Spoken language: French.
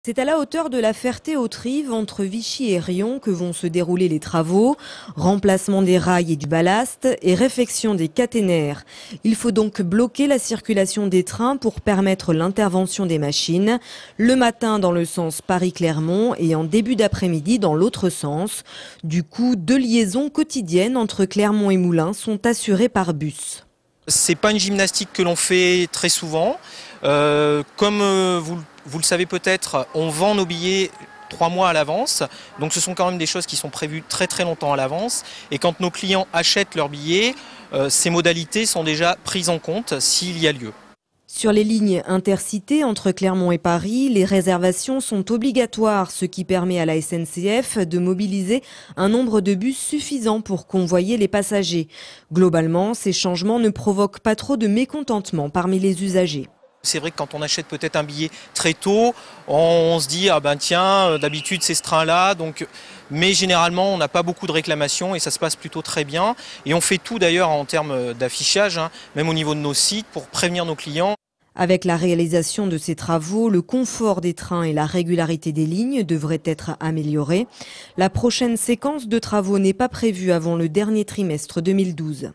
C'est à la hauteur de la Ferté-aux-Trives, entre Vichy et Riom, que vont se dérouler les travaux. Remplacement des rails et du ballast et réfection des caténaires. Il faut donc bloquer la circulation des trains pour permettre l'intervention des machines. Le matin dans le sens Paris-Clermont et en début d'après-midi dans l'autre sens. Du coup, 2 liaisons quotidiennes entre Clermont et Moulins sont assurées par bus. C'est pas une gymnastique que l'on fait très souvent. Comme vous le savez peut-être, on vend nos billets 3 mois à l'avance. Donc ce sont quand même des choses qui sont prévues très très longtemps à l'avance. Et quand nos clients achètent leurs billets, ces modalités sont déjà prises en compte s'il y a lieu. Sur les lignes intercités entre Clermont et Paris, les réservations sont obligatoires, ce qui permet à la SNCF de mobiliser un nombre de bus suffisant pour convoyer les passagers. Globalement, ces changements ne provoquent pas trop de mécontentement parmi les usagers. C'est vrai que quand on achète peut-être un billet très tôt, on se dit ah ben tiens, d'habitude c'est ce train-là, mais généralement on n'a pas beaucoup de réclamations et ça se passe plutôt très bien. Et on fait tout d'ailleurs en termes d'affichage, même au niveau de nos sites, pour prévenir nos clients. Avec la réalisation de ces travaux, le confort des trains et la régularité des lignes devraient être améliorés. La prochaine séquence de travaux n'est pas prévue avant le dernier trimestre 2012.